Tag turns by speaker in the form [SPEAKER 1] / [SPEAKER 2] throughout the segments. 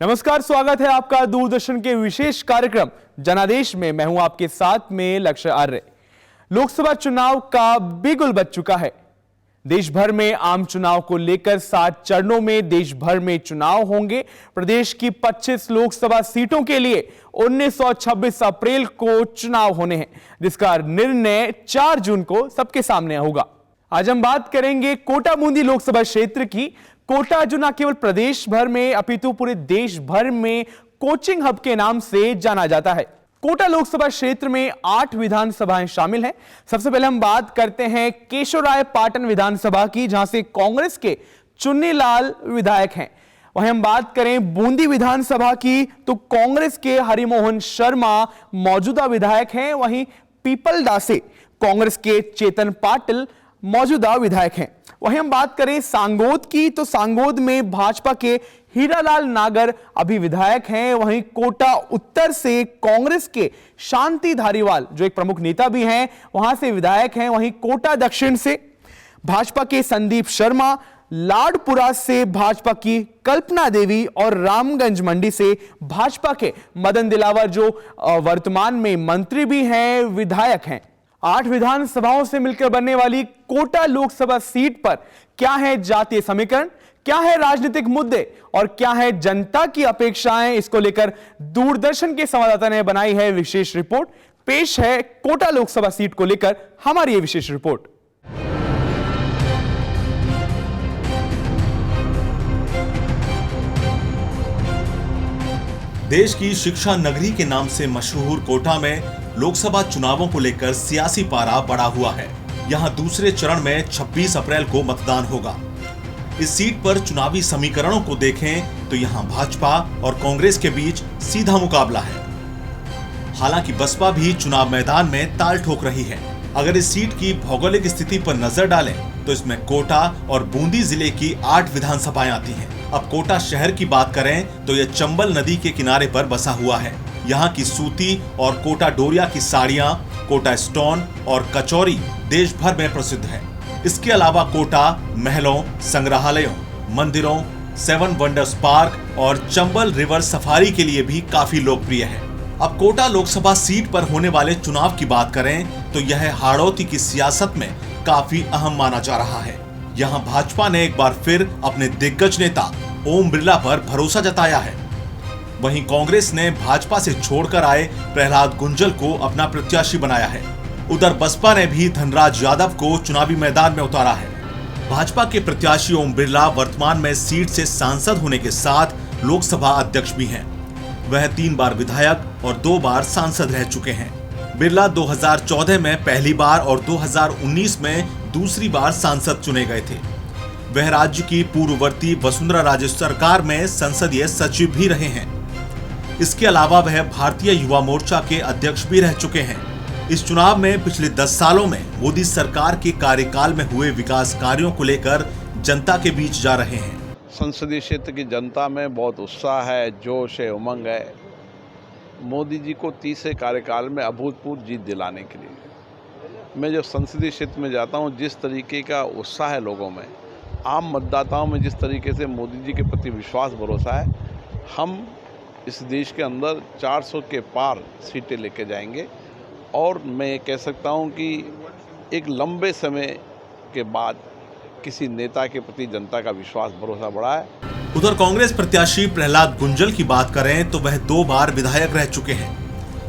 [SPEAKER 1] नमस्कार, स्वागत है आपका दूरदर्शन के विशेष कार्यक्रम जनादेश में। मैं हूं आपके साथ में लक्ष्य आर्य। लोकसभा चुनाव का बिगुल बज चुका है। देश भर में आम चुनाव को लेकर 7 चरणों में देश भर में चुनाव होंगे। प्रदेश की 25 लोकसभा सीटों के लिए 19 और 26 अप्रैल को चुनाव होने हैं, जिसका निर्णय 4 जून को सबके सामने होगा। आज हम बात करेंगे कोटा बूंदी लोकसभा क्षेत्र की। कोटा जो न केवल प्रदेश भर में अपितु पूरे देश भर में कोचिंग हब के नाम से जाना जाता है। कोटा लोकसभा क्षेत्र में 8 विधानसभाएं शामिल हैं। सबसे पहले हम बात करते हैं केशवराय पाटन विधानसभा की, जहां से कांग्रेस के चुन्नीलाल विधायक हैं। वहीं हम बात करें बूंदी विधानसभा की, तो कांग्रेस के हरिमोहन शर्मा मौजूदा विधायक हैं। वहीं पीपलदा से कांग्रेस के चेतन पाटिल मौजूदा विधायक हैं। वहीं हम बात करें सांगोद की, तो सांगोद में भाजपा के हीरालाल नागर अभी विधायक हैं। वहीं कोटा उत्तर से कांग्रेस के शांति धारीवाल, जो एक प्रमुख नेता भी हैं, वहां से विधायक हैं। वहीं कोटा दक्षिण से भाजपा के संदीप शर्मा, लाडपुरा से भाजपा की कल्पना देवी और रामगंज मंडी से भाजपा के मदन दिलावर, जो वर्तमान में मंत्री भी हैं, विधायक हैं। 8 विधानसभाओं से मिलकर बनने वाली कोटा लोकसभा सीट पर क्या है जातीय समीकरण, क्या है राजनीतिक मुद्दे और क्या है जनता की अपेक्षाएं, इसको लेकर दूरदर्शन के संवाददाता ने बनाई है विशेष रिपोर्ट। पेश है कोटा लोकसभा सीट को लेकर हमारी ये विशेष रिपोर्ट।
[SPEAKER 2] देश की शिक्षा नगरी के नाम से मशहूर कोटा में लोकसभा चुनावों को लेकर सियासी पारा बढ़ा हुआ है। यहां दूसरे चरण में 26 अप्रैल को मतदान होगा। इस सीट पर चुनावी समीकरणों को देखें तो यहां भाजपा और कांग्रेस के बीच सीधा मुकाबला है। हालांकि बसपा भी चुनाव मैदान में ताल ठोक रही है। अगर इस सीट की भौगोलिक स्थिति पर नजर डालें तो इसमें कोटा और बूंदी जिले की 8 विधानसभाएं आती हैं। अब कोटा शहर की बात करें तो यह चंबल नदी के किनारे पर बसा हुआ है। यहाँ की सूती और कोटा डोरिया की साड़ियाँ, कोटा स्टोन और कचौरी देश भर में प्रसिद्ध है। इसके अलावा कोटा महलों, संग्रहालयों, मंदिरों, 7 वंडर्स पार्क और चंबल रिवर सफारी के लिए भी काफी लोकप्रिय है। अब कोटा लोकसभा सीट पर होने वाले चुनाव की बात करें तो यह हाड़ौती की सियासत में काफी अहम माना जा रहा है। यहाँ भाजपा ने एक बार फिर अपने दिग्गज नेता ओम बिरला पर भरोसा जताया है। वहीं कांग्रेस ने भाजपा से छोड़कर आए प्रहलाद गुंजल को अपना प्रत्याशी बनाया है। उधर बसपा ने भी धनराज यादव को चुनावी मैदान में उतारा है। भाजपा के प्रत्याशी ओम बिरला वर्तमान में सीट से सांसद होने के साथ लोकसभा अध्यक्ष भी हैं। वह 3 बार विधायक और 2 बार सांसद रह चुके हैं। बिरला 2014 में पहली बार और 2019 में दूसरी बार सांसद चुने गए थे। वह राज्य की पूर्ववर्ती वसुंधरा राजे सरकार में संसदीय सचिव भी रहे हैं। इसके अलावा वह भारतीय युवा मोर्चा के अध्यक्ष भी रह चुके हैं। इस चुनाव में पिछले 10 सालों में मोदी सरकार के कार्यकाल में हुए विकास कार्यों को लेकर जनता के बीच जा रहे हैं।
[SPEAKER 3] संसदीय क्षेत्र की जनता में बहुत उत्साह है, जोश है, उमंग है मोदी जी को 30वें कार्यकाल में अभूतपूर्व जीत दिलाने के लिए। मैं जब संसदीय क्षेत्र में जाता हूं, जिस तरीके का उत्साह है लोगों में, आम मतदाताओं में जिस तरीके से मोदी जी के प्रति विश्वास भरोसा है, हम इस देश के अंदर 400 के पार सीटें लेके जाएंगे। और मैं कह सकता हूं कि एक लंबे समय के बाद किसी नेता के प्रति जनता का विश्वास भरोसा बढ़ा है।
[SPEAKER 2] उधर कांग्रेस प्रत्याशी प्रहलाद गुंजल की बात करें तो वह 2 बार विधायक रह चुके हैं।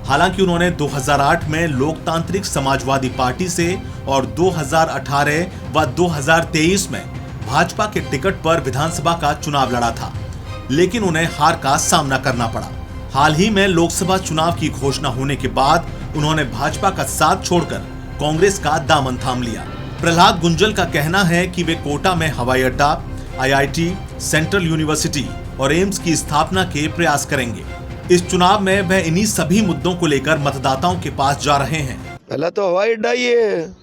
[SPEAKER 2] हालांकि उन्होंने 2008 में लोकतांत्रिक समाजवादी पार्टी से और 2018 व 2023 में भाजपा के टिकट पर विधानसभा का चुनाव लड़ा था, लेकिन उन्हें हार का सामना करना पड़ा। हाल ही में लोकसभा चुनाव की घोषणा होने के बाद उन्होंने भाजपा का साथ छोड़कर कांग्रेस का दामन थाम लिया। प्रहलाद गुंजल का कहना है कि वे कोटा में हवाई अड्डा, IIT, सेंट्रल यूनिवर्सिटी और एम्स की स्थापना के प्रयास करेंगे। इस चुनाव में वह इन्हीं सभी मुद्दों को लेकर मतदाताओं के पास जा रहे हैं।
[SPEAKER 4] पहला तो हवाई अड्डा ही है,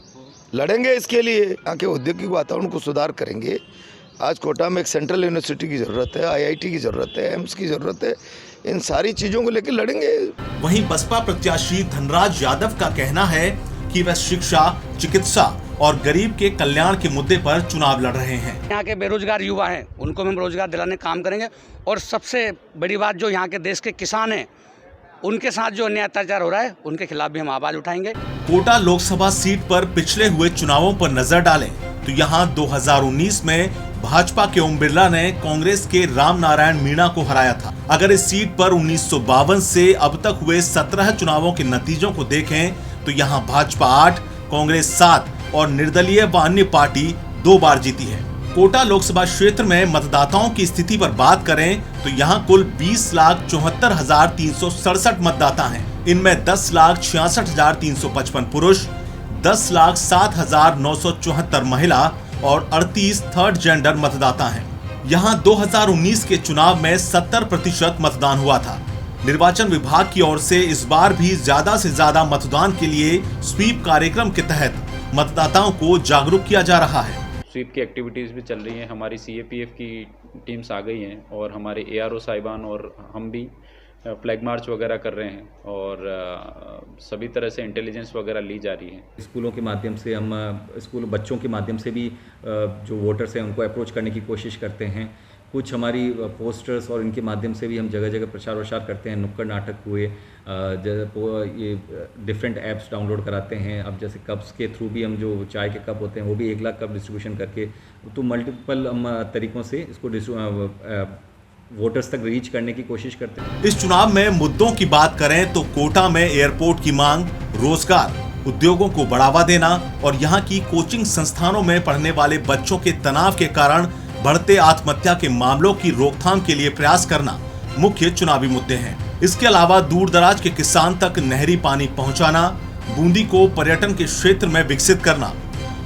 [SPEAKER 4] लड़ेंगे इसके लिए। यहाँ के औद्योगिक वातावरण को सुधार करेंगे। आज कोटा में एक सेंट्रल यूनिवर्सिटी की जरूरत है, IIT की जरूरत है, एम्स की जरूरत है। इन सारी चीजों को लेकर लड़ेंगे।
[SPEAKER 2] वहीं बसपा प्रत्याशी धनराज यादव का कहना है कि वह शिक्षा, चिकित्सा और गरीब के कल्याण के मुद्दे पर चुनाव लड़ रहे हैं।
[SPEAKER 5] यहाँ के बेरोजगार युवा हैं, उनको हम रोजगार दिलाने का काम करेंगे और सबसे बड़ी बात जो यहाँ के देश के किसान हैं, उनके साथ जो अन्याय अत्याचार हो रहा है उनके खिलाफ भी हम आवाज उठाएंगे।
[SPEAKER 2] कोटा लोकसभा सीट पर पिछले हुए चुनावों पर नजर डालें तो यहाँ 2019 में भाजपा के ओम बिरला ने कांग्रेस के राम नारायण मीणा को हराया था। अगर इस सीट पर 1952 से अब तक हुए 17 चुनावों के नतीजों को देखें तो यहाँ भाजपा 8, कांग्रेस 7 और निर्दलीय व अन्य पार्टी 2 बार जीती है। कोटा लोकसभा क्षेत्र में मतदाताओं की स्थिति पर बात करें तो यहाँ कुल 20,74,367 मतदाता हैं। इनमें 10,66,355 पुरुष, 10,07,974 महिला और 38 थर्ड जेंडर मतदाता हैं। यहाँ 2019 के चुनाव में 70% मतदान हुआ था। निर्वाचन विभाग की ओर से इस बार भी ज्यादा से ज्यादा मतदान के लिए स्वीप कार्यक्रम के तहत मतदाताओं को जागरूक किया जा रहा है।
[SPEAKER 6] स्वीप की एक्टिविटीज़ भी चल रही हैं। हमारी CAPF की टीम्स आ गई हैं और हमारे ARO साहिबान और हम भी फ्लैग मार्च वगैरह कर रहे हैं और सभी तरह से इंटेलिजेंस वगैरह ली जा रही है।
[SPEAKER 7] स्कूलों के माध्यम से हम स्कूल बच्चों के माध्यम से भी जो वोटर्स हैं उनको अप्रोच करने की कोशिश करते हैं। कुछ हमारी पोस्टर्स और इनके माध्यम से भी हम जगह जगह प्रचार वसार करते हैं। नुक्कड़ नाटक हुए, ये डिफरेंट ऐप्स डाउनलोड कराते हैं। अब जैसे कप्स के थ्रू भी हम जो चाय के कप होते हैं वो भी 1 लाख कप डिस्ट्रीब्यूशन करके, तो मल्टीपल हम तरीक़ों से इसको वोटर्स तक रीच करने की कोशिश करते हैं।
[SPEAKER 2] इस चुनाव में मुद्दों की बात करें तो कोटा में एयरपोर्ट की मांग, रोजगार, उद्योगों को बढ़ावा देना और यहाँ की कोचिंग संस्थानों में पढ़ने वाले बच्चों के तनाव के कारण बढ़ते आत्महत्या के मामलों की रोकथाम के लिए प्रयास करना मुख्य चुनावी मुद्दे हैं। इसके अलावा दूर दराज के किसान तक नहरी पानी पहुंचाना, बूंदी को पर्यटन के क्षेत्र में विकसित करना,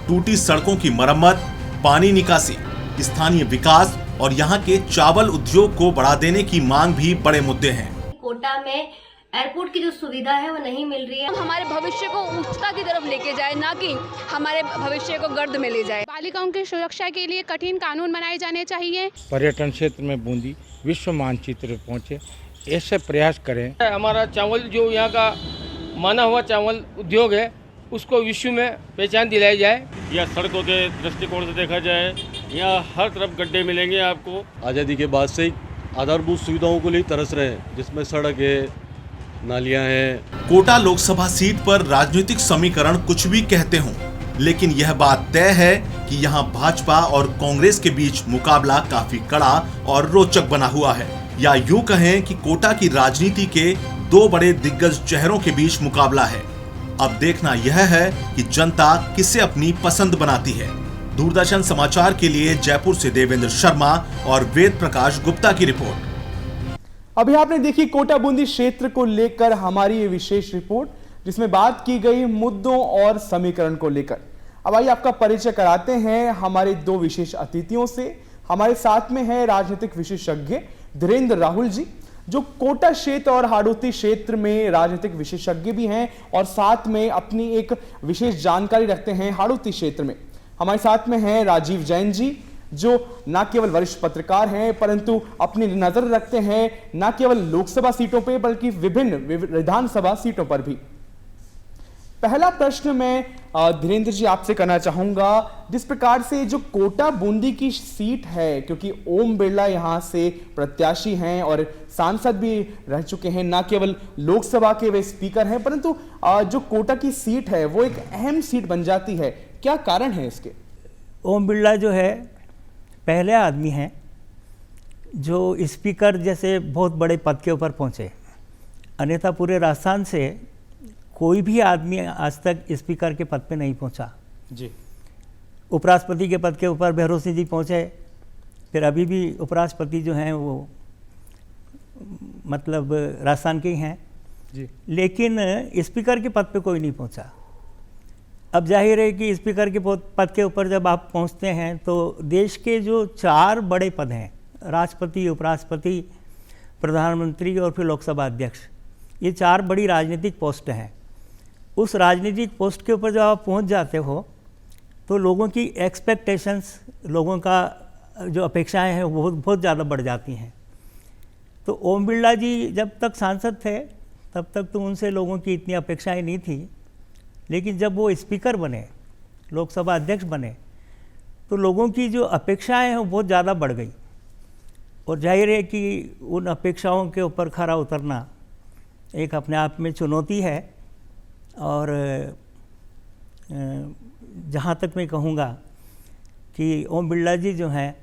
[SPEAKER 2] टूटी सड़कों की मरम्मत, पानी निकासी, स्थानीय विकास और यहाँ के चावल उद्योग को बढ़ा देने की मांग भी बड़े मुद्दे हैं।
[SPEAKER 8] कोटा में एयरपोर्ट की जो सुविधा है वो नहीं मिल रही है।
[SPEAKER 9] हमारे भविष्य को उच्चता की तरफ लेके जाए, ना कि हमारे भविष्य को गर्द में ले जाए। बालिकाओं की सुरक्षा के लिए कठिन कानून बनाए जाने चाहिए।
[SPEAKER 10] पर्यटन क्षेत्र में बूंदी विश्व मानचित्र पर पहुँचे, ऐसे प्रयास करें। हमारा चावल जो यहाँ का माना हुआ चावल उद्योग है उसको विश्व में पहचान दिलाई जाए।
[SPEAKER 11] या सड़कों के दृष्टिकोण से देखा जाए, यहाँ हर तरफ गड्ढे मिलेंगे आपको।
[SPEAKER 12] आज़ादी के बाद से आधारभूत सुविधाओं को लिए तरस रहे हैं, जिसमें सड़क है, नालियां हैं।
[SPEAKER 2] कोटा लोकसभा सीट पर राजनीतिक समीकरण कुछ भी कहते हों, लेकिन यह बात तय है कि यहाँ भाजपा और कांग्रेस के बीच मुकाबला काफी कड़ा और रोचक बना हुआ है। या यूं कहें कि कोटा की राजनीति के 2 बड़े दिग्गज चेहरों के बीच मुकाबला है। अब देखना यह है कि जनता किसे अपनी पसंद बनाती है। दूरदर्शन समाचार के लिए जयपुर से देवेंद्र शर्मा और वेद प्रकाश गुप्ता की रिपोर्ट।
[SPEAKER 1] अभी आपने देखी कोटा बूंदी क्षेत्र को लेकर हमारी ये विशेष रिपोर्ट, जिसमें बात की गई मुद्दों और समीकरण को लेकर। अब आइए आपका परिचय कराते हैं हमारे 2 विशेष अतिथियों से। हमारे साथ में है राजनीतिक विशेषज्ञ धीरेन्द्र राहुल जी, जो कोटा क्षेत्र और हाड़ौती क्षेत्र में राजनीतिक विशेषज्ञ भी हैं और साथ में अपनी एक विशेष जानकारी रखते हैं हाड़ौती क्षेत्र में। हमारे साथ में हैं राजीव जैन जी, जो न केवल वरिष्ठ पत्रकार हैं परंतु अपनी नजर रखते हैं न केवल लोकसभा सीटों पर बल्कि विभिन्न विधानसभा सीटों पर भी। पहला प्रश्न मैं धीरेन्द्र जी आपसे करना चाहूंगा, जिस प्रकार से जो कोटा बूंदी की सीट है, क्योंकि ओम बिरला यहां से प्रत्याशी हैं और सांसद भी रह चुके हैं, न केवल लोकसभा के वे स्पीकर हैं, परंतु जो कोटा की सीट है वो एक अहम सीट बन जाती है। क्या कारण है इसके?
[SPEAKER 13] ओम बिरला जो है पहले आदमी हैं जो स्पीकर जैसे बहुत बड़े पद के ऊपर पहुंचे। अन्यथा पूरे राजस्थान से कोई भी आदमी आज तक स्पीकर के पद पे नहीं पहुंचा
[SPEAKER 1] जी।
[SPEAKER 13] उपराष्ट्रपति के पद के ऊपर भैरव सिंह जी पहुंचे, फिर अभी भी उपराष्ट्रपति जो हैं वो मतलब राजस्थान के ही हैं
[SPEAKER 1] जी,
[SPEAKER 13] लेकिन स्पीकर के पद पे कोई नहीं पहुंचा। अब जाहिर है कि स्पीकर के पद के ऊपर जब आप पहुंचते हैं तो देश के जो 4 बड़े पद हैं, राष्ट्रपति, उपराष्ट्रपति, प्रधानमंत्री और फिर लोकसभा अध्यक्ष, ये 4 बड़ी राजनीतिक पोस्ट हैं। उस राजनीतिक पोस्ट के ऊपर जब आप पहुंच जाते हो तो लोगों की एक्सपेक्टेशंस, लोगों का जो अपेक्षाएं हैं वो बहुत ज़्यादा बढ़ जाती हैं। तो ओम बिरला जी जब तक सांसद थे तब तक तो उनसे लोगों की इतनी अपेक्षाएं नहीं थी, लेकिन जब वो स्पीकर बने लोकसभा अध्यक्ष बने तो लोगों की जो अपेक्षाएं हैं वो बहुत ज़्यादा बढ़ गई, और जाहिर है कि उन अपेक्षाओं के ऊपर खरा उतरना एक अपने आप में चुनौती है। और जहाँ तक मैं कहूँगा कि ओम बिरला जी जो हैं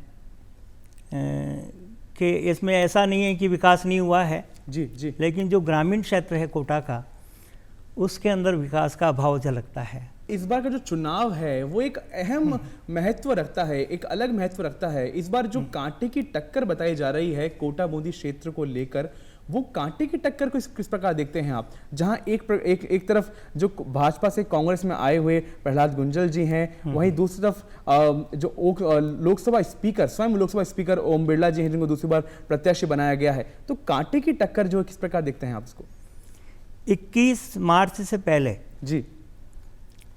[SPEAKER 13] कि इसमें ऐसा नहीं है कि विकास नहीं हुआ है
[SPEAKER 1] जी,
[SPEAKER 13] लेकिन जो ग्रामीण क्षेत्र है कोटा का, उसके अंदर विकास का अभाव झलकता है।
[SPEAKER 1] इस बार का जो चुनाव है वो एक अहम महत्व रखता है, एक अलग महत्व रखता है। इस बार जो कांटे की टक्कर बताई जा रही है कोटा बूंदी क्षेत्र को लेकर, वो कांटे की टक्कर को किस प्रकार देखते हैं आप? जहां एक तरफ जो भाजपा से कांग्रेस में आए हुए प्रहलाद गुंजल जी हैं, वहीं दूसरी तरफ जो लोकसभा स्पीकर, स्वयं लोकसभा स्पीकर ओम बिरला जी हैं, जिनको दूसरी बार प्रत्याशी बनाया गया है। तो कांटे की टक्कर जो है किस प्रकार देखते हैं आप इसको?
[SPEAKER 13] 21 मार्च से पहले
[SPEAKER 1] जी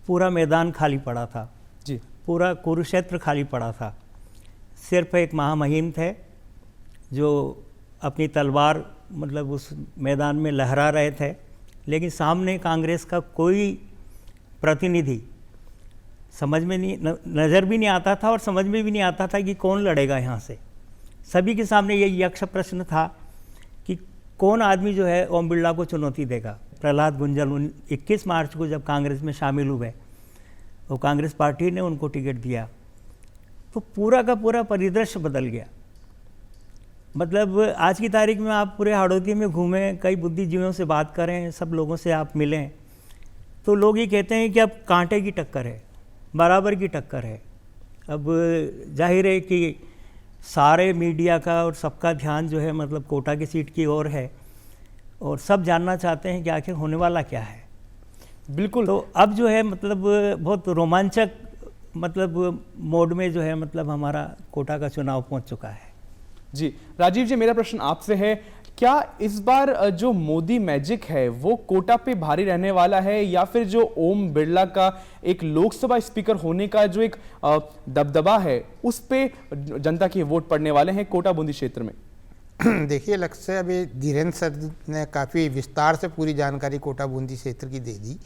[SPEAKER 13] पूरा मैदान खाली पड़ा था
[SPEAKER 1] जी,
[SPEAKER 13] पूरा कुरुक्षेत्र खाली पड़ा था। सिर्फ एक महामहिम थे जो अपनी तलवार मतलब उस मैदान में लहरा रहे थे, लेकिन सामने कांग्रेस का कोई प्रतिनिधि समझ में नहीं, नज़र भी नहीं आता था और समझ में भी नहीं आता था कि कौन लड़ेगा यहाँ से। सभी के सामने ये यक्ष प्रश्न था कि कौन आदमी जो है ओम बिरला को चुनौती देगा। प्रहलाद गुंजल 21 मार्च को जब कांग्रेस में शामिल हुए और कांग्रेस पार्टी ने उनको टिकट दिया तो पूरा का पूरा परिदृश्य बदल गया। मतलब आज की तारीख में आप पूरे हाड़ौती में घूमें, कई बुद्धिजीवियों से बात करें, सब लोगों से आप मिलें, तो लोग ये कहते हैं कि अब कांटे की टक्कर है, बराबर की टक्कर है। अब जाहिर है कि सारे मीडिया का और सबका ध्यान जो है मतलब कोटा की सीट की ओर है और सब जानना चाहते हैं कि आखिर होने वाला क्या है।
[SPEAKER 1] बिल्कुल।
[SPEAKER 13] तो अब जो है मतलब बहुत रोमांचक मतलब मोड में जो है मतलब हमारा कोटा का चुनाव पहुंच चुका है।
[SPEAKER 1] जी राजीव जी, मेरा प्रश्न आपसे है, क्या इस बार जो मोदी मैजिक है वो कोटा पे भारी रहने वाला है, या फिर जो ओम बिरला का एक लोकसभा स्पीकर होने का जो एक दबदबा है उस पे जनता के वोट पड़ने वाले हैं कोटा बूंदी क्षेत्र में?
[SPEAKER 14] देखिए लक्ष्य, अभी धीरेन्द्र सर ने काफ़ी विस्तार से पूरी जानकारी कोटा बूंदी क्षेत्र की दे दी,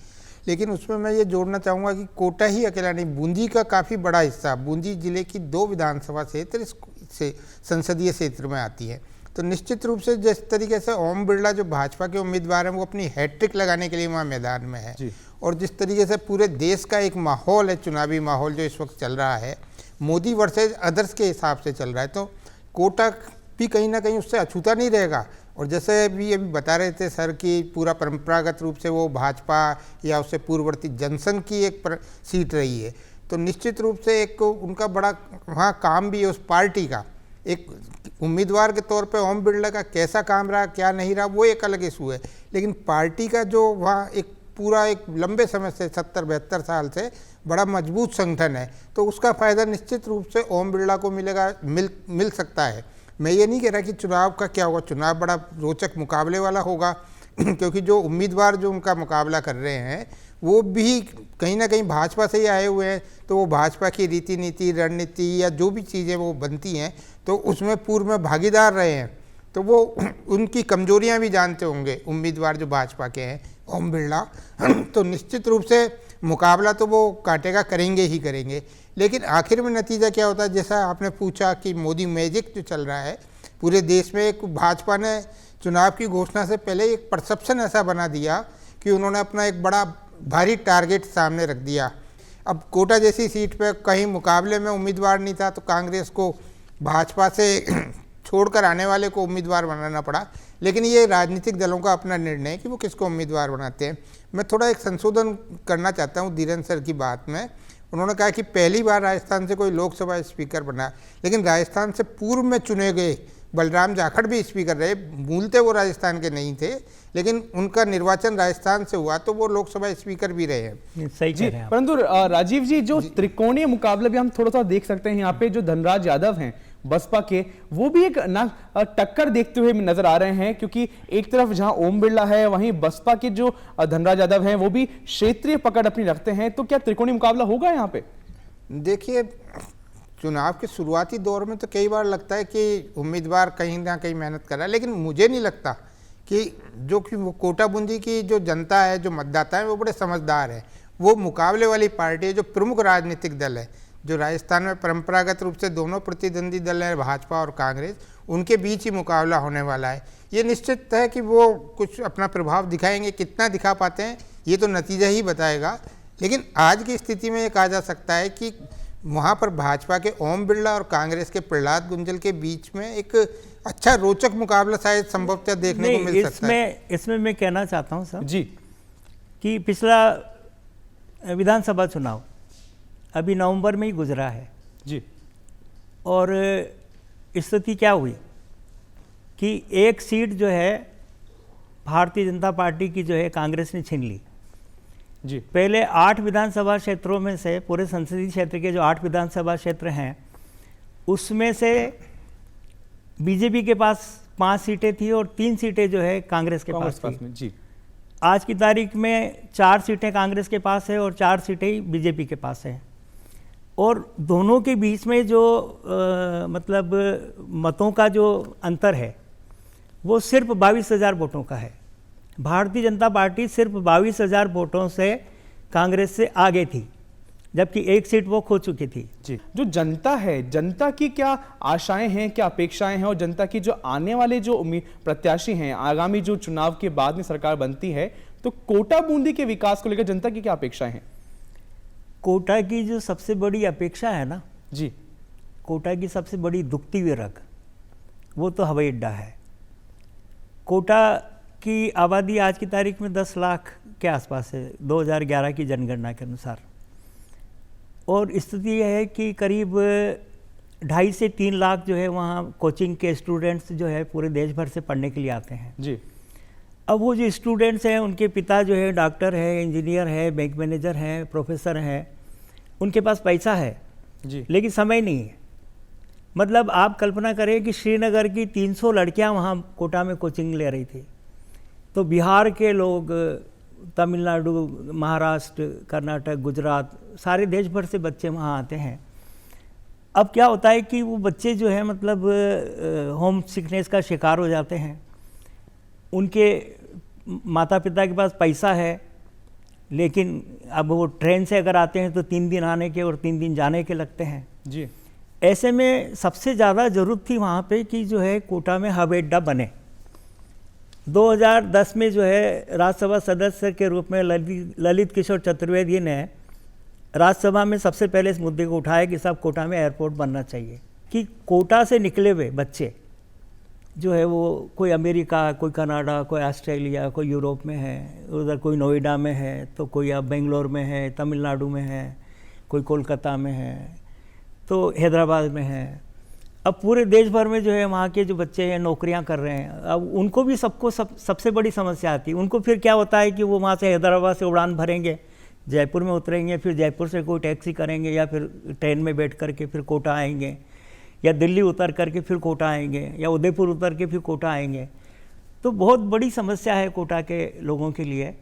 [SPEAKER 14] लेकिन उसमें मैं ये जोड़ना चाहूँगा कि कोटा ही अकेला नहीं, बूंदी का काफ़ी बड़ा हिस्सा, बूंदी जिले की 2 विधानसभा क्षेत्र से संसदीय क्षेत्र में आती है। तो निश्चित रूप से जिस तरीके से ओम बिरला जो भाजपा के उम्मीदवार हैं वो अपनी हैट्रिक लगाने के लिए वहाँ मैदान में है, और जिस तरीके से पूरे देश का एक माहौल है, चुनावी माहौल जो इस वक्त चल रहा है, मोदी वर्सेज अदर्स के हिसाब से चल रहा है, तो कोटा भी कहीं ना कहीं उससे अछूता नहीं रहेगा। और जैसे अभी बता रहे थे सर कि पूरा परंपरागत रूप से वो भाजपा या उससे पूर्ववर्ती जनसंघ की एक सीट रही है, तो निश्चित रूप से एक उनका बड़ा वहाँ काम भी है उस पार्टी का। एक उम्मीदवार के तौर पे ओम बिरला का कैसा काम रहा क्या नहीं रहा वो एक अलग इशू है, लेकिन पार्टी का जो वहाँ एक पूरा एक लंबे समय से 70-72 साल से बड़ा मजबूत संगठन है, तो उसका फ़ायदा निश्चित रूप से ओम बिरला को मिलेगा, मिल सकता है। मैं ये नहीं कह रहा कि चुनाव का क्या होगा, चुनाव बड़ा रोचक मुकाबले वाला होगा क्योंकि जो उम्मीदवार जो उनका मुकाबला कर रहे हैं वो भी कहीं ना कहीं भाजपा से ही आए हुए हैं, तो वो भाजपा की रीति नीति रणनीति या जो भी चीज़ें वो बनती हैं तो उसमें पूर्व में भागीदार रहे हैं, तो वो उनकी कमजोरियां भी जानते होंगे उम्मीदवार जो भाजपा के हैं ओम बिरला। तो निश्चित रूप से मुकाबला तो वो कांटे करेंगे ही करेंगे, लेकिन आखिर में नतीजा क्या होता है, जैसा आपने पूछा कि मोदी मैजिक जो चल रहा है पूरे देश में, एक भाजपा ने चुनाव की घोषणा से पहले एक परसेप्शन ऐसा बना दिया कि उन्होंने अपना एक बड़ा भारी टारगेट सामने रख दिया। अब कोटा जैसी सीट पे कहीं मुकाबले में उम्मीदवार नहीं था तो कांग्रेस को भाजपा से छोड़कर आने वाले को उम्मीदवार बनाना पड़ा, लेकिन ये राजनीतिक दलों का अपना निर्णय है कि वो किसको उम्मीदवार बनाते हैं। मैं थोड़ा एक संशोधन करना चाहता हूँ धीरेन्द्र सर की बात में। उन्होंने कहा कि पहली बार राजस्थान से कोई लोकसभा स्पीकर बना, लेकिन राजस्थान से पूर्व में चुने गए बलराम जाखड़ भी स्पीकर रहे, मूलतः वो राजस्थान के नहीं थे, लेकिन उनका निर्वाचन राजस्थान से हुआ तो वो लोकसभा स्पीकर भी रहे हैं।
[SPEAKER 13] सही कह रहे हैं।
[SPEAKER 1] परंतु राजीव जी, जो त्रिकोणीय मुकाबला भी हम थोड़ा सा देख सकते हैं यहाँ पे, जो धनराज यादव हैं बसपा के, वो भी एक ना टक्कर देखते हुए नजर आ रहे हैं, क्योंकि एक तरफ जहां ओम बिरला है वहीं बसपा के जो धनराज यादव हैं वो भी क्षेत्रीय पकड़ अपनी रखते हैं, तो क्या त्रिकोणीय मुकाबला होगा यहाँ पे?
[SPEAKER 14] देखिए चुनाव के शुरुआती दौर में तो कई बार लगता है कि उम्मीदवार कहीं ना कहीं मेहनत कर रहा है, लेकिन मुझे नहीं लगता कि वो कोटा बूंदी की जो जनता है, जो मतदाता है, वो बड़े समझदार हैं। वो मुकाबले वाली पार्टी है जो प्रमुख राजनीतिक दल है, जो राजस्थान में परंपरागत रूप से दोनों प्रतिद्वंदी दल हैं भाजपा और कांग्रेस, उनके बीच ही मुकाबला होने वाला है। ये निश्चित है कि वो कुछ अपना प्रभाव दिखाएंगे, कितना दिखा पाते हैं ये तो नतीजा ही बताएगा। लेकिन आज की स्थिति में ये कहा जा सकता है कि वहाँ पर भाजपा के ओम बिरला और कांग्रेस के प्रहलाद गुंजल के बीच में एक अच्छा रोचक मुकाबला शायद संभवतः देखने को मिल सकता है।
[SPEAKER 13] इसमें मैं कहना चाहता हूँ सर
[SPEAKER 1] जी
[SPEAKER 13] कि पिछला विधानसभा चुनाव अभी नवंबर में ही गुजरा है
[SPEAKER 1] जी, और
[SPEAKER 13] स्थिति क्या हुई कि एक सीट जो है भारतीय जनता पार्टी की जो है कांग्रेस ने छीन ली
[SPEAKER 1] जी।
[SPEAKER 13] पहले 8 विधानसभा क्षेत्रों में से, पूरे संसदीय क्षेत्र के जो 8 विधानसभा क्षेत्र हैं उसमें से बीजेपी के पास 5 सीटें थी और 3 सीटें जो है कांग्रेस के पास थी
[SPEAKER 1] जी।
[SPEAKER 13] आज की तारीख में 4 सीटें कांग्रेस के पास है और 4 सीटें बीजेपी के पास है, और दोनों के बीच में जो मतलब मतों का जो अंतर है वो सिर्फ 22,000 वोटों का है। भारतीय जनता पार्टी सिर्फ 22,000 वोटों से कांग्रेस से आगे थी, जबकि एक सीट वो खो चुकी थी
[SPEAKER 1] जी। जो जनता है, जनता की क्या आशाएं हैं, क्या अपेक्षाएं हैं, और जनता की जो आने वाले जो प्रत्याशी हैं, आगामी जो चुनाव के बाद में सरकार बनती है तो कोटा बूंदी के विकास को लेकर जनता की क्या अपेक्षाएं हैं?
[SPEAKER 13] कोटा की जो सबसे बड़ी अपेक्षा है ना
[SPEAKER 1] जी,
[SPEAKER 13] कोटा की सबसे बड़ी दुखती हुई रग वो तो हवाई अड्डा है। कोटा की आबादी आज की तारीख में 10 लाख के आसपास है 2011 की जनगणना के अनुसार, और स्थिति यह है कि करीब 2.5 से 3 लाख जो है वहाँ कोचिंग के स्टूडेंट्स जो है पूरे देश भर से पढ़ने के लिए आते हैं
[SPEAKER 1] जी।
[SPEAKER 13] अब वो जो स्टूडेंट्स हैं उनके पिता जो है डॉक्टर है, इंजीनियर है, बैंक मैनेजर हैं, प्रोफेसर हैं, उनके पास पैसा है
[SPEAKER 1] जी,
[SPEAKER 13] लेकिन समय नहीं है। मतलब आप कल्पना करें कि श्रीनगर की 300 लड़कियां वहाँ कोटा में कोचिंग ले रही थी, तो बिहार के लोग, तमिलनाडु, महाराष्ट्र, कर्नाटक, गुजरात, सारे देश भर से बच्चे वहाँ आते हैं। अब क्या होता है कि वो बच्चे जो है मतलब होम सिकनेस का शिकार हो जाते हैं। उनके माता पिता के पास पैसा है, लेकिन अब वो ट्रेन से अगर आते हैं तो 3 दिन आने के और 3 दिन जाने के लगते हैं
[SPEAKER 1] जी।
[SPEAKER 13] ऐसे में सबसे ज़्यादा ज़रूरत थी वहाँ पे कि जो है कोटा में हवाई अड्डा बने। 2010 में जो है राज्यसभा सदस्य के रूप में ललित किशोर चतुर्वेदी ने राज्यसभा में सबसे पहले इस मुद्दे को उठाया कि साहब कोटा में एयरपोर्ट बनना चाहिए, कि कोटा से निकले हुए बच्चे जो है वो कोई अमेरिका, कोई कनाडा, कोई ऑस्ट्रेलिया, कोई यूरोप में है, उधर कोई नोएडा में है, तो कोई अब बेंगलोर में है, तमिलनाडु में है, कोई कोलकाता में है, तो हैदराबाद में है। अब पूरे देश भर में जो है वहाँ के जो बच्चे हैं नौकरियाँ कर रहे हैं। अब उनको भी सबसे बड़ी समस्या आती है। उनको फिर क्या होता है कि वो वहाँ से हैदराबाद से उड़ान भरेंगे, जयपुर में उतरेंगे, फिर जयपुर से कोई टैक्सी करेंगे या फिर ट्रेन में बैठ करके फिर कोटा आएंगे, या दिल्ली उतर करके फिर कोटा आएंगे, या उदयपुर उतर के फिर कोटा आएंगे। तो बहुत बड़ी समस्या है कोटा के लोगों के लिए।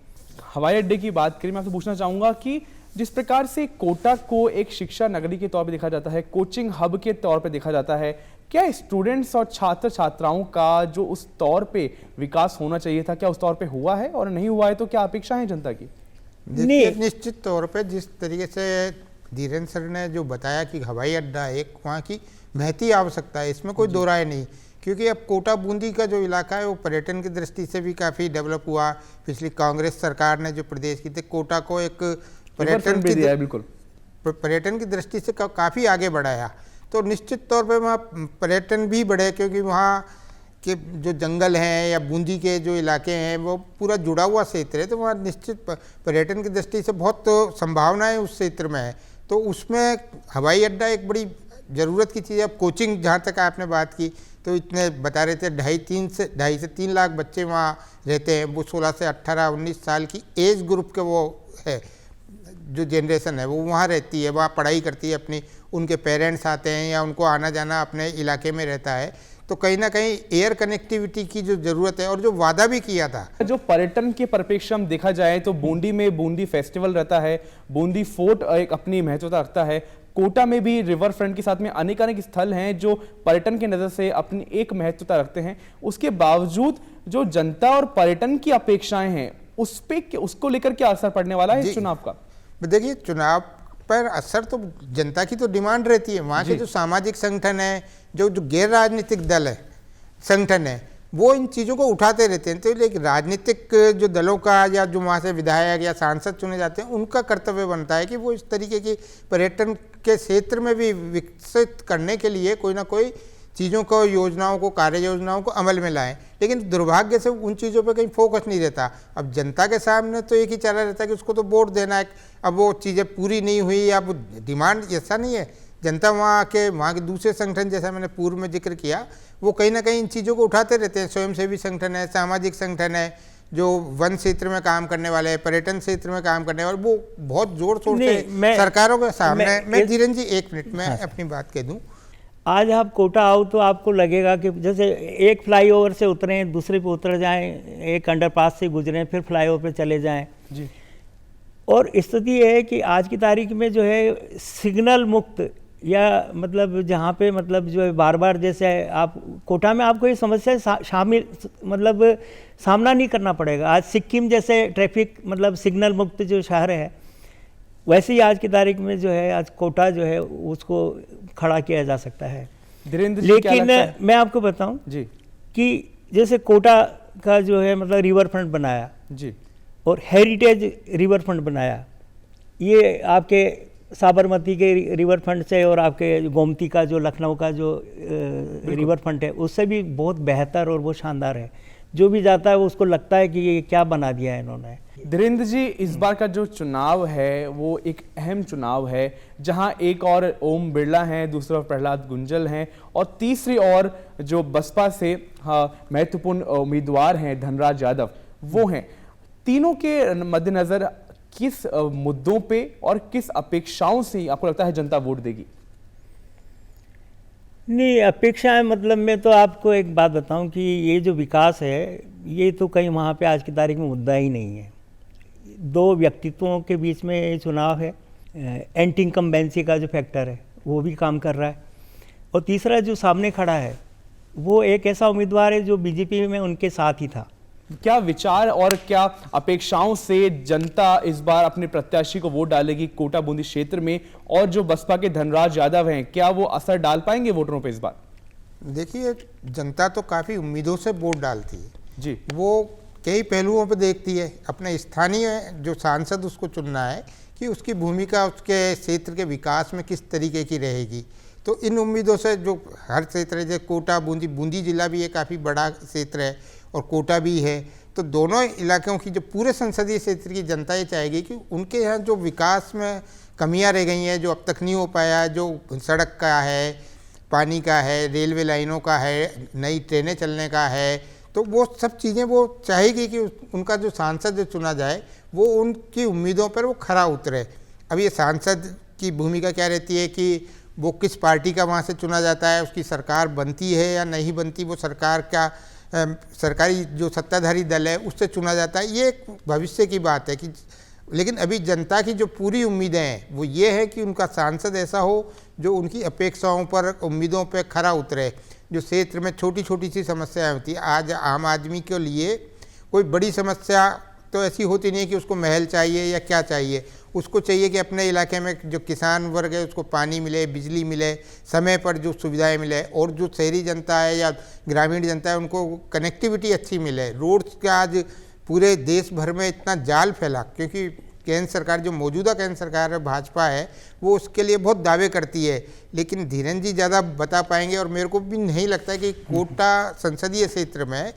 [SPEAKER 1] हवाई अड्डे की बात करें, मैं आपसे पूछना चाहूँगा कि जिस प्रकार से कोटा को एक शिक्षा नगरी के तौर पे देखा जाता है, कोचिंग हब के तौर पे देखा जाता है, क्या स्टूडेंट्स और छात्र छात्राओं का जो उस तौर पे विकास होना चाहिए था, क्या उस तौर पे हुआ है? और नहीं हुआ है तो क्या अपेक्षा है जनता की?
[SPEAKER 14] निश्चित तौर पे जिस तरीके से धीरेन्द्र सर ने जो बताया कि हवाई अड्डा एक वहाँ की महती आवश्यकता है, इसमें कोई दो राय नहीं, क्योंकि अब कोटा बूंदी का जो इलाका है वो पर्यटन की दृष्टि से भी काफ़ी डेवलप हुआ। पिछली कांग्रेस सरकार ने जो प्रदेश की थी कोटा को एक पर्यटन की दृष्टि से काफ़ी आगे बढ़ाया, तो निश्चित तौर पे वहाँ पर्यटन भी बढ़े, क्योंकि वहाँ के जो जंगल हैं या बूंदी के जो इलाके हैं वो पूरा जुड़ा हुआ क्षेत्र है, तो वहाँ निश्चित पर्यटन की दृष्टि से बहुत संभावनाएं उस क्षेत्र में है, तो उसमें हवाई अड्डा एक बड़ी ज़रूरत की चीज़ है। अब कोचिंग जहाँ तक आपने बात की तो इतने बता रहे थे 2.5 से 3 लाख बच्चे वहाँ रहते हैं, वो 16 से 18-19 साल की एज ग्रुप के वो है जो जनरेशन है वो वहाँ रहती है, वहाँ पढ़ाई करती है अपनी, उनके पेरेंट्स आते हैं या उनको आना जाना अपने इलाके में रहता है, तो कहीं ना कहीं एयर कनेक्टिविटी की जो ज़रूरत है और जो वादा भी किया था।
[SPEAKER 1] जो पर्यटन के परिप्रेक्ष्य में देखा जाए तो बूंदी में बूंदी फेस्टिवल रहता है, बूंदी फोर्ट एक अपनी महत्वता रखता है, कोटा में भी रिवर फ्रंट के साथ में अनेक स्थल हैं जो पर्यटन की नज़र से अपनी एक महत्वता रखते हैं। उसके बावजूद जो जनता और पर्यटन की अपेक्षाएं हैं उसको लेकर क्या असर पड़ने वाला है इस चुनाव का?
[SPEAKER 14] देखिए चुनाव पर असर तो जनता की तो डिमांड रहती है, वहाँ के जो सामाजिक संगठन है, जो गैर राजनीतिक दल है, संगठन है, वो इन चीज़ों को उठाते रहते हैं। तो लेकिन राजनीतिक जो दलों का या जो वहाँ से विधायक या सांसद चुने जाते हैं, उनका कर्तव्य बनता है कि वो इस तरीके की पर्यटन के क्षेत्र में भी विकसित करने के लिए कोई ना कोई चीज़ों को, योजनाओं को, कार्य योजनाओं को अमल में लाएं। लेकिन दुर्भाग्य से उन चीज़ों पे कहीं फोकस नहीं रहता। अब जनता के सामने तो एक ही चारा रहता है कि उसको तो वोट देना है। अब वो चीज़ें पूरी नहीं हुई या वो डिमांड, ऐसा नहीं है, जनता वहाँ के दूसरे संगठन, जैसा मैंने पूर्व में जिक्र किया, वो कहीं ना कहीं इन चीज़ों को उठाते रहते हैं। स्वयंसेवी संगठन है, सामाजिक संगठन है, जो वन क्षेत्र में काम करने वाले हैं, पर्यटन क्षेत्र में काम करने वाले, वो बहुत जोर शोर से सरकारों के सामने। मैं धीरेन जी 1 मिनट में अपनी बात कह दूँ।
[SPEAKER 13] आज आप कोटा आओ तो आपको लगेगा कि जैसे एक फ्लाईओवर से उतरें, दूसरे पे उतर जाएं, एक अंडरपास से गुजरें, फिर फ्लाईओवर पे चले जाएं जी। और स्थिति ये है कि आज की तारीख में जो है सिग्नल मुक्त या मतलब जहाँ पे मतलब जो है बार बार, जैसे आप कोटा में आपको ये समस्या शामिल मतलब सामना नहीं करना पड़ेगा। आज सिक्किम जैसे ट्रैफिक मतलब सिग्नल मुक्त जो शहर है, वैसे ही आज की तारीख में जो है आज कोटा जो है उसको खड़ा किया जा सकता है। लेकिन मैं आपको बताऊं जी कि जैसे कोटा का जो है मतलब रिवर फ्रंट बनाया जी, और हेरिटेज रिवर फ्रंट बनाया, ये आपके साबरमती के रिवर फ्रंट से और आपके गोमती का जो लखनऊ का जो रिवर फ्रंट है, उससे भी बहुत बेहतर और बहुत शानदार है। जो भी जाता है वो उसको लगता है कि ये क्या बना दिया है इन्होंने।
[SPEAKER 1] धीरेन्द्र जी, इस बार का जो चुनाव है वो एक अहम चुनाव है, जहां एक और ओम बिरला हैं, दूसरा प्रहलाद गुंजल हैं, और तीसरी और जो बसपा से महत्वपूर्ण उम्मीदवार हैं धनराज यादव, वो हैं। तीनों के मद्देनजर किस मुद्दों पे और किस अपेक्षाओं से आपको लगता है जनता वोट देगी?
[SPEAKER 13] नहीं, अपेक्षाएं मतलब मैं तो आपको एक बात बताऊं कि ये जो विकास है ये तो कहीं वहाँ पे आज की तारीख में मुद्दा ही नहीं है। 2 व्यक्तित्वों के बीच में ये चुनाव है, एंटी इनकम्बेंसी का जो फैक्टर है वो भी काम कर रहा है, और तीसरा जो सामने खड़ा है वो एक ऐसा उम्मीदवार है जो बीजेपी में उनके साथ ही था।
[SPEAKER 1] क्या विचार और क्या अपेक्षाओं से जनता इस बार अपने प्रत्याशी को वोट डालेगी कोटा बूंदी क्षेत्र में, और जो बसपा के धनराज यादव हैं क्या वो असर डाल पाएंगे वोटरों पे इस बार?
[SPEAKER 14] देखिए, जनता तो काफ़ी उम्मीदों से वोट डालती है
[SPEAKER 1] जी।
[SPEAKER 14] वो कई पहलुओं पे देखती है। अपने स्थानीय जो सांसद उसको चुनना है कि उसकी भूमिका उसके क्षेत्र के विकास में किस तरीके की रहेगी। तो इन उम्मीदों से जो हर क्षेत्र है, जैसे कोटा बूंदी जिला भी ये काफ़ी बड़ा क्षेत्र है और कोटा भी है, तो दोनों इलाकों की जो पूरे संसदीय क्षेत्र की जनता ये चाहेगी कि उनके यहाँ जो विकास में कमियां रह गई हैं, जो अब तक नहीं हो पाया, जो सड़क का है, पानी का है, रेलवे लाइनों का है, नई ट्रेनें चलने का है, तो वो सब चीज़ें वो चाहेगी कि उनका जो सांसद जो चुना जाए वो उनकी उम्मीदों पर वो खरा उतरे। अब ये सांसद की भूमिका क्या रहती है कि वो किस पार्टी का वहाँ से चुना जाता है, उसकी सरकार बनती है या नहीं बनती, वो सरकार का सरकारी जो सत्ताधारी दल है उससे चुना जाता है, ये एक भविष्य की बात है कि। लेकिन अभी जनता की जो पूरी उम्मीदें हैं वो ये है कि उनका सांसद ऐसा हो जो उनकी अपेक्षाओं पर, उम्मीदों पर खरा उतरे। जो क्षेत्र में छोटी छोटी सी समस्याएं होती है, आज आम आदमी के लिए कोई बड़ी समस्या तो ऐसी होती नहीं है कि उसको महल चाहिए या क्या चाहिए, उसको चाहिए कि अपने इलाके में जो किसान वर्ग है उसको पानी मिले, बिजली मिले, समय पर जो सुविधाएं मिले, और जो शहरी जनता है या ग्रामीण जनता है उनको कनेक्टिविटी अच्छी मिले। रोड्स का आज पूरे देश भर में इतना जाल फैला, क्योंकि केंद्र सरकार जो मौजूदा केंद्र सरकार है भाजपा है वो उसके लिए बहुत दावे करती है, लेकिन धीरेन्द्र जी ज़्यादा बता पाएंगे। और मेरे को भी नहीं लगता है कि कोटा संसदीय क्षेत्र में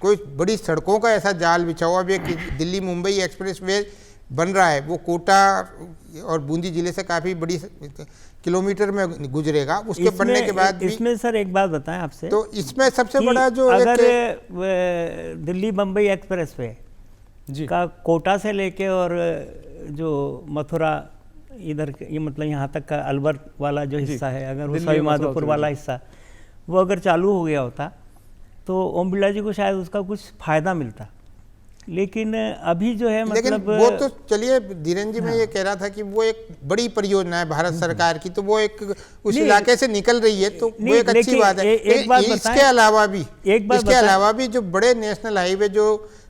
[SPEAKER 14] कोई बड़ी सड़कों का ऐसा जाल बिछा हुआ। अभी दिल्ली मुंबई एक्सप्रेस वे बन रहा है, वो कोटा और बूंदी जिले से काफ़ी बड़ी किलोमीटर में गुजरेगा। उसके बनने के बाद
[SPEAKER 13] इसमें सर एक बात बताएं आपसे,
[SPEAKER 14] तो इसमें सबसे बड़ा जो
[SPEAKER 13] अगर दिल्ली मुंबई एक्सप्रेस वे जी का कोटा से लेके और जो मथुरा इधर ये मतलब यहाँ तक का अलवर वाला जो हिस्सा है, अगर वो सवाई माधोपुर वाला हिस्सा वो अगर चालू हो गया होता तो ओम बिरला जी को शायद उसका कुछ फ़ायदा मिलता। लेकिन अभी जो है मतलब
[SPEAKER 14] वो तो चलिए धीरेन्द्र जी, मैं ये कह रहा था कि वो एक बड़ी परियोजना है भारत सरकार की, तो वो एक उस इलाके से निकल रही है, तो वो एक अच्छी बात है। इसके अलावा भी जो बड़े नेशनल हाईवे जो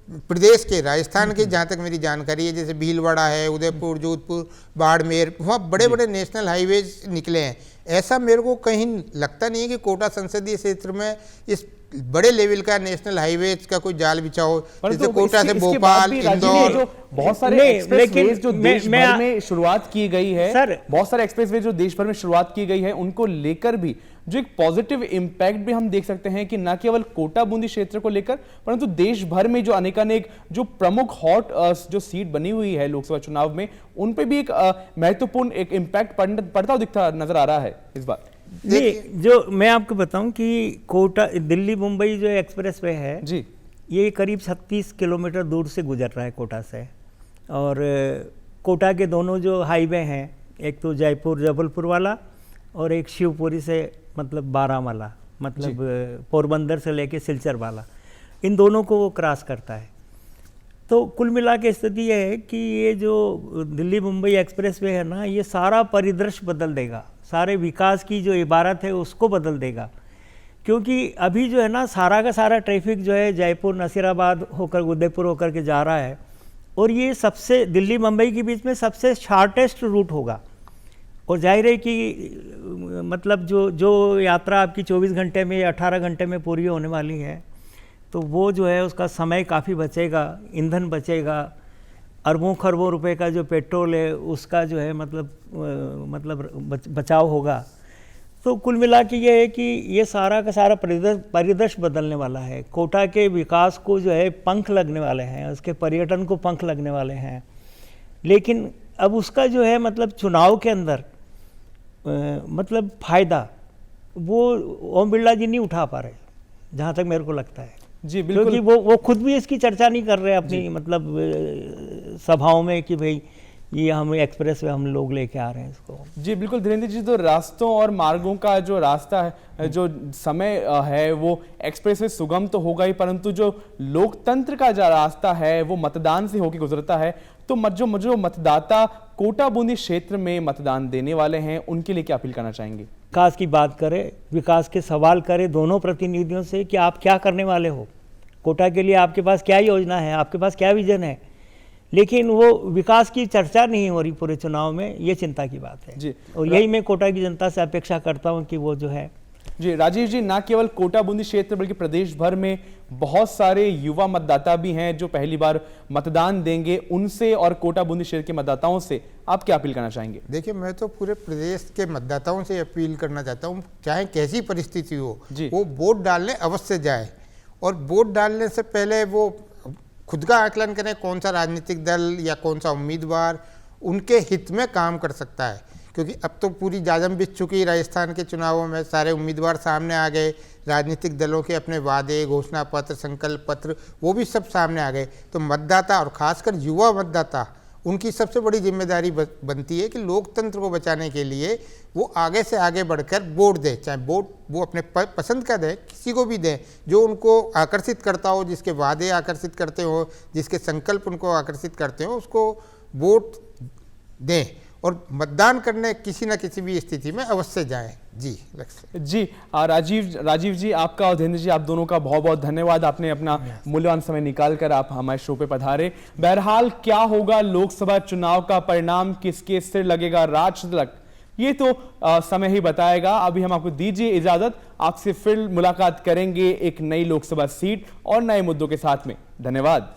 [SPEAKER 14] प्रदेश के, राजस्थान के, जहाँ तक मेरी जानकारी है, जैसे भीलवाड़ा है, उदयपुर, जोधपुर, बाड़मेर, वहाँ बड़े बड़े नेशनल हाईवेज निकले हैं। ऐसा मेरे को कहीं लगता नहीं है कि कोटा संसदीय क्षेत्र में इस बड़े लेवल का नेशनल हाईवेज का कोई जाल बिछा हो। जैसे कोटा से भोपाल, इंदौर,
[SPEAKER 1] बहुत सारे एक्सप्रेसवेज जो देश भर में शुरुआत की गई है, बहुत सारे एक्सप्रेसवे जो देश भर में शुरुआत की गई है, उनको लेकर भी जो एक पॉजिटिव इंपैक्ट भी हम देख सकते हैं कि न केवल कोटा बूंदी क्षेत्र को लेकर, परंतु देश भर में जो अनेकानेक जो प्रमुख हॉट जो सीट बनी हुई है लोकसभा चुनाव में, उन पे भी एक महत्वपूर्ण एक इंपैक्ट पड़ता हुआ दिखता नजर आ रहा है इस बार।
[SPEAKER 13] नहीं, जो मैं आपको बताऊं कि कोटा दिल्ली मुंबई जो एक्सप्रेसवे है
[SPEAKER 1] जी,
[SPEAKER 13] ये करीब 36 किलोमीटर दूर से गुजर रहा है कोटा से। और कोटा के दोनों जो हाईवे हैं, एक तो जयपुर जबलपुर वाला और एक शिवपुरी से मतलब बारामूला, मतलब पोरबंदर से लेके सिलचर वाला, इन दोनों को वो क्रॉस करता है। तो कुल मिला के स्थिति ये है कि ये जो दिल्ली मुंबई एक्सप्रेसवे है ना, ये सारा परिदृश्य बदल देगा, सारे विकास की जो इबारत है उसको बदल देगा। क्योंकि अभी जो है ना, सारा का सारा ट्रैफिक जो है जयपुर नसीराबाद होकर उदयपुर होकर के जा रहा है, और ये सबसे दिल्ली मुंबई के बीच में सबसे शॉर्टेस्ट रूट होगा। और जाहिर है कि मतलब जो यात्रा आपकी 24 घंटे में या 18 घंटे में पूरी होने वाली है, तो वो जो है उसका समय काफ़ी बचेगा, ईंधन बचेगा, अरबों खरबों रुपए का जो पेट्रोल है उसका जो है मतलब बचाव होगा। तो कुल मिला के ये है कि ये सारा का सारा परिदृश्य बदलने वाला है। कोटा के विकास को जो है पंख लगने वाले हैं, उसके पर्यटन को पंख लगने वाले हैं। लेकिन अब उसका जो है मतलब चुनाव के अंदर मतलब फ़ायदा वो ओम बिरला जी नहीं उठा पा रहे, जहाँ तक मेरे को लगता है।
[SPEAKER 1] जी बिल्कुल,
[SPEAKER 13] क्योंकि वो खुद भी इसकी चर्चा नहीं कर रहे अपनी मतलब सभाओं में कि भाई ये हम एक्सप्रेस वे हम लोग लेके आ रहे हैं इसको।
[SPEAKER 1] जी बिल्कुल धीरेन्द्र जी, तो रास्तों और मार्गों का जो रास्ता है, जो समय है, वो एक्सप्रेस वे सुगम तो होगा ही, परंतु जो लोकतंत्र का जो रास्ता है वो मतदान से होकर गुजरता है। तो जो मतदाता कोटा बूंदी क्षेत्र में मतदान देने वाले हैं, उनके लिए क्या अपील करना चाहेंगे?
[SPEAKER 13] विकास की बात करें, विकास के सवाल करें दोनों प्रतिनिधियों से कि आप क्या करने वाले हो, कोटा के लिए आपके पास क्या योजना है, आपके पास क्या विजन है। लेकिन वो विकास की चर्चा नहीं हो रही पूरे चुनाव में, ये चिंता की बात है।
[SPEAKER 1] जी,
[SPEAKER 13] और यही मैं कोटा की जनता से अपेक्षा करता हूँ कि वो जो है।
[SPEAKER 1] जी राजीव जी, ना केवल कोटा बूंदी क्षेत्र बल्कि प्रदेश भर में बहुत सारे युवा मतदाता भी हैं जो पहली बार मतदान देंगे, उनसे और कोटा बूंदी क्षेत्र के मतदाताओं से आप क्या अपील करना चाहेंगे?
[SPEAKER 14] देखिए, मैं तो पूरे प्रदेश के मतदाताओं से अपील करना चाहता हूँ, चाहे कैसी परिस्थिति हो, वो वोट डालने अवश्य जाए। और वोट डालने से पहले वो खुद का आकलन करें, कौन सा राजनीतिक दल या कौन सा उम्मीदवार उनके हित में काम कर सकता है। क्योंकि अब तो पूरी जाजम बिछ चुकी राजस्थान के चुनावों में, सारे उम्मीदवार सामने आ गए, राजनीतिक दलों के अपने वादे, घोषणा पत्र, संकल्प पत्र, वो भी सब सामने आ गए। तो मतदाता और खासकर युवा मतदाता, उनकी सबसे बड़ी जिम्मेदारी बनती है कि लोकतंत्र को बचाने के लिए वो आगे से आगे बढ़कर वोट दें। चाहे वोट वो अपने पसंद का दें, किसी को भी दें जो उनको आकर्षित करता हो, जिसके वादे आकर्षित करते हो, जिसके संकल्प उनको आकर्षित करते हो, उसको वोट दें। और मतदान करने किसी न किसी भी स्थिति में अवश्य जाएं। जी लक्ष्य
[SPEAKER 1] जी, राजीव जी, आपका और धीरेन्द्र जी, आप दोनों का बहुत बहुत धन्यवाद। आपने अपना मूल्यवान समय निकाल कर आप हमारे शो पे पधारे। बहरहाल क्या होगा लोकसभा चुनाव का परिणाम, किसके सिर लगेगा राज तिलक, ये तो समय ही बताएगा। अभी हम आपको दीजिए इजाजत, आपसे फिर मुलाकात करेंगे एक नई लोकसभा सीट और नए मुद्दों के साथ में। धन्यवाद।